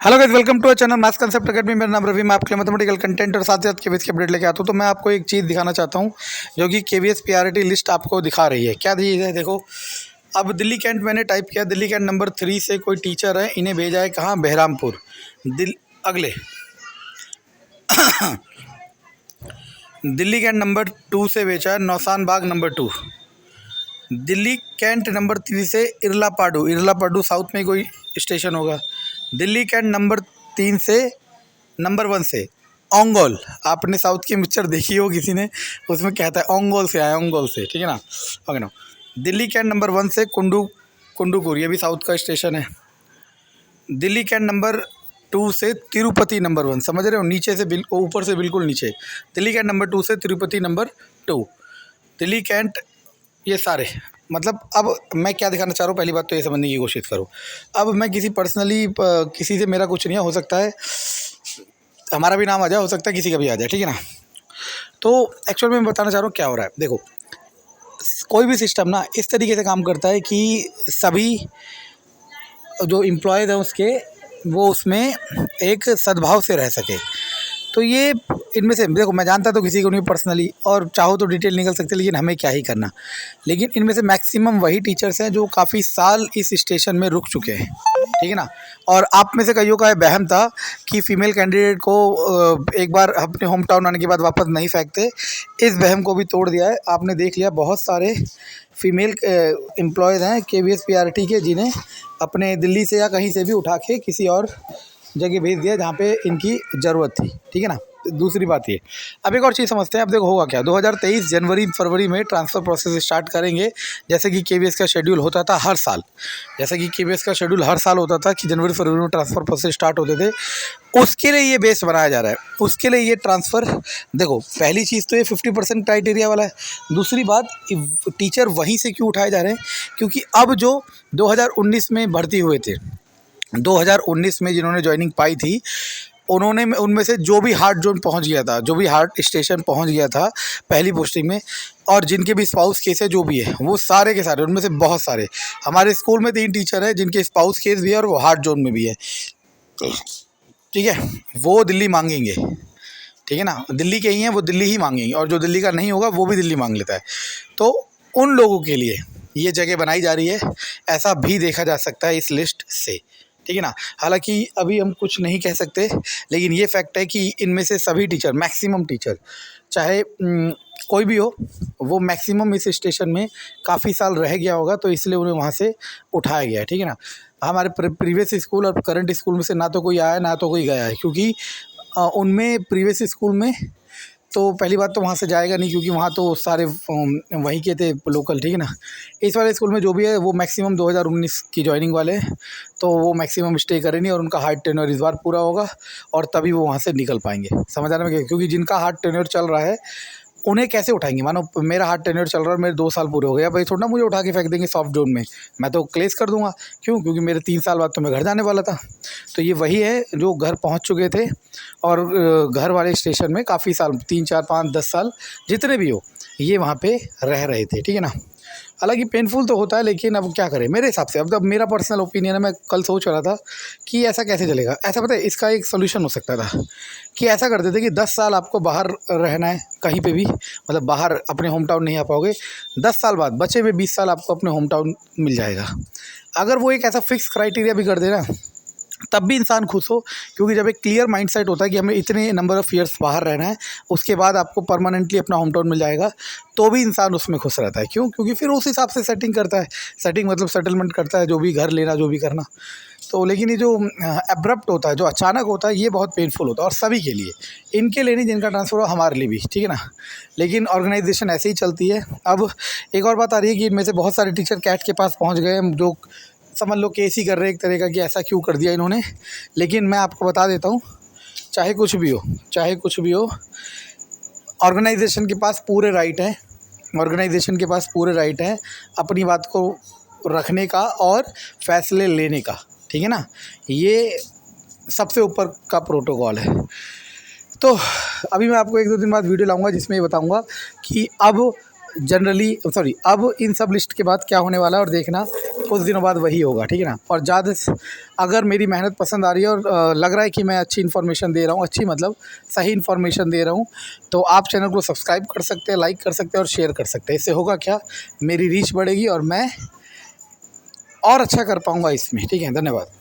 Hello guys, welcome to a channel maths concept academy. मेरा नाम रवि। मैं आपके लिए मैथमेटिकल कंटेंट और साथ साथ केवीएस की अपडेट लेके आता हूँ। तो मैं आपको एक चीज़ दिखाना चाहता हूँ जो कि केवीएस पीआरटी लिस्ट आपको दिखा रही है। क्या दी है देखो। अब दिल्ली कैंट मैंने टाइप किया। दिल्ली कैंट नंबर 3 से कोई टीचर है, इन्हें भेजा है कहाँ, बहरामपुर। अगले दिल्ली कैंट नंबर 2 से भेजा है नौसान बाग नंबर 2। दिल्ली कैंट नंबर 3 से इरलापाडू। इरलापाडू साउथ में कोई स्टेशन होगा। दिल्ली कैंट नंबर 3 से नंबर 1 से ओंगोल। आपने साउथ की पिक्चर देखी हो किसी ने, उसमें कहता है ओंगोल से आया, ओंगोल से, ठीक है ना। ओके ना। दिल्ली कैंट नंबर 1 से कुंडूकुर, ये भी साउथ का स्टेशन है। दिल्ली कैंट नंबर 2 से तिरुपति नंबर 1, समझ रहे हो, नीचे से ऊपर से बिल्कुल नीचे। दिल्ली कैंट नंबर 2 से तिरुपति नंबर 2। दिल्ली कैंट, ये सारे, मतलब अब मैं क्या दिखाना चाह रहा हूँ, पहली बात तो ये समझने की कोशिश करो। अब मैं किसी पर्सनली किसी से मेरा कुछ नहीं है, हो सकता है हमारा भी नाम आ जाए, हो सकता है किसी का भी आ जाए, ठीक है ना। तो एक्चुअल में मैं बताना चाह रहा हूँ क्या हो रहा है। देखो, कोई भी सिस्टम ना इस तरीके से काम करता है कि सभी जो एम्प्लॉयज़ हैं उसके, वो उसमें एक सद्भाव से रह सके। तो ये इनमें से देखो, मैं जानता तो किसी को नहीं पर्सनली, और चाहो तो डिटेल निकल सकते, लेकिन हमें क्या ही करना। लेकिन इनमें से मैक्सिमम वही टीचर्स हैं जो काफ़ी साल इस स्टेशन में रुक चुके हैं, ठीक है ना। और आप में से कईयों का वहम था कि फ़ीमेल कैंडिडेट को एक बार अपने होम टाउन आने के बाद वापस नहीं फेंकते। इस वहम को भी तोड़ दिया है। आपने देख लिया, बहुत सारे फीमेल एम्प्लॉयज़ हैं केवीएस पीआरटी के, जिन्हें अपने दिल्ली से या कहीं से भी उठा के किसी और जगह भेज दिया जहाँ पे इनकी ज़रूरत थी, ठीक है ना। दूसरी बात ये, अब एक और चीज़ समझते हैं। अब देखो होगा क्या, 2023 जनवरी फरवरी में ट्रांसफ़र प्रोसेस स्टार्ट करेंगे, जैसे कि केवीएस का शेड्यूल होता था हर साल। जैसे कि केवीएस का शेड्यूल हर साल होता था कि जनवरी फरवरी में ट्रांसफ़र प्रोसेस स्टार्ट होते थे, उसके लिए ये बेस बनाया जा रहा है। उसके लिए ये ट्रांसफ़र, देखो पहली चीज़ तो ये 50% क्राइटेरिया वाला है। दूसरी बात, टीचर वहीं से क्यों उठाए जा रहे हैं, क्योंकि अब जो 2019 में भर्ती हुए थे, 2019 में जिन्होंने ज्वाइनिंग पाई थी, उन्होंने उनमें से जो भी हार्ड जोन पहुंच गया था, जो भी हार्ड स्टेशन पहुंच गया था पहली पोस्टिंग में, और जिनके भी स्पाउस केस है जो भी है, वो सारे के सारे, उनमें से बहुत सारे, हमारे स्कूल में 3 टीचर हैं जिनके स्पाउस केस भी है और वो हार्ड जोन में भी है, ठीक है। वो दिल्ली मांगेंगे, ठीक है ना। दिल्ली के ही हैं, वो दिल्ली ही मांगेंगे, और जो दिल्ली का नहीं होगा वो भी दिल्ली मांग लेता है। तो उन लोगों के लिए ये जगह बनाई जा रही है, ऐसा भी देखा जा सकता है इस लिस्ट से, ठीक है ना। हालांकि अभी हम कुछ नहीं कह सकते, लेकिन ये फैक्ट है कि इनमें से सभी टीचर, मैक्सिमम टीचर, चाहे कोई भी हो, वो मैक्सिमम इस स्टेशन में काफ़ी साल रह गया होगा, तो इसलिए उन्हें वहाँ से उठाया गया है, ठीक है ना। हमारे प्रीवियस स्कूल और करंट स्कूल में से ना तो कोई आया है ना तो कोई गया है, क्योंकि उनमें प्रीवियस स्कूल में तो पहली बात तो वहाँ से जाएगा नहीं, क्योंकि वहाँ तो सारे वहीं के थे लोकल, ठीक है ना। इस वाले स्कूल में जो भी है वो मैक्सिमम 2019 की जॉइनिंग वाले हैं, तो वो मैक्सिमम स्टे करेंगे और उनका हार्ड टेन्योर इस बार पूरा होगा, और तभी वो वहाँ से निकल पाएंगे। समझ आ रहा है, क्योंकि जिनका हार्ड टेन्योर चल रहा है उन्हें कैसे उठाएंगे। मानो मेरा हार्ड टेन्योर चल रहा है और मेरे 2 साल पूरे हो गए, अब भाई थोड़ा ना मुझे उठा के फेंक देंगे सॉफ्ट जोन में, मैं तो क्लेश कर दूंगा। क्यों? क्योंकि मेरे 3 साल बाद तो मैं घर जाने वाला था। तो ये वही है जो घर पहुंच चुके थे और घर वाले स्टेशन में काफ़ी साल, 3 4 5 10 साल जितने भी हो, ये वहाँ पे रह रहे थे, ठीक है ना। हालांकि पेनफुल तो होता है, लेकिन अब क्या करें, मेरे हिसाब से, अब मेरा पर्सनल ओपिनियन है। मैं कल सोच रहा था कि ऐसा कैसे चलेगा। ऐसा पता है, इसका एक सोल्यूशन हो सकता था कि ऐसा करते थे कि 10 साल आपको बाहर रहना है कहीं पे भी, मतलब बाहर अपने होम टाउन नहीं आ पाओगे, 10 साल बाद बचे हुए 20 साल आपको अपने होम टाउन मिल जाएगा। अगर वो एक ऐसा फिक्स क्राइटेरिया भी कर देना, तब भी इंसान खुश हो, क्योंकि जब एक क्लियर माइंडसेट होता है कि हमें इतने नंबर ऑफ़ ईयर्स बाहर रहना है, उसके बाद आपको परमानेंटली अपना होम टाउन मिल जाएगा, तो भी इंसान उसमें खुश रहता है। क्यों? क्योंकि फिर उस हिसाब से सेटिंग करता है। सेटिंग मतलब सेटलमेंट करता है, जो भी घर लेना, जो भी करना। तो लेकिन ये जो एब्रप्ट होता है, जो अचानक होता है, ये बहुत पेनफुल होता है, और सभी के लिए, इनके लिए नहीं जिनका ट्रांसफ़र हो, हमारे लिए भी, ठीक है ना। लेकिन ऑर्गेनाइजेशन ऐसे ही चलती है। अब एक और बात आ रही है कि इनमें से बहुत सारे टीचर कैट के पास पहुँच गए, जो समझ लो केस ही कर रहे हैं एक तरह का कि ऐसा क्यों कर दिया इन्होंने। लेकिन मैं आपको बता देता हूँ, चाहे कुछ भी हो, चाहे कुछ भी हो, ऑर्गेनाइजेशन के पास पूरे राइट हैं, ऑर्गेनाइजेशन के पास पूरे राइट हैं अपनी बात को रखने का और फैसले लेने का, ठीक है ना। ये सबसे ऊपर का प्रोटोकॉल है। तो अभी मैं आपको 1-2 दिन बाद वीडियो लाऊंगा जिसमें ये बताऊंगा कि अब जनरली, सॉरी, अब इन सब लिस्ट के बाद क्या होने वाला है, और देखना कुछ दिनों बाद वही होगा, ठीक है ना। और ज़्यादा अगर मेरी मेहनत पसंद आ रही है और लग रहा है कि मैं अच्छी इन्फॉर्मेशन दे रहा हूँ, अच्छी मतलब सही इन्फॉर्मेशन दे रहा हूँ, तो आप चैनल को सब्सक्राइब कर सकते हैं, लाइक कर सकते हैं और शेयर कर सकते हैं। इससे होगा क्या, मेरी रीच बढ़ेगी और मैं और अच्छा कर पाऊँगा इसमें, ठीक है। धन्यवाद।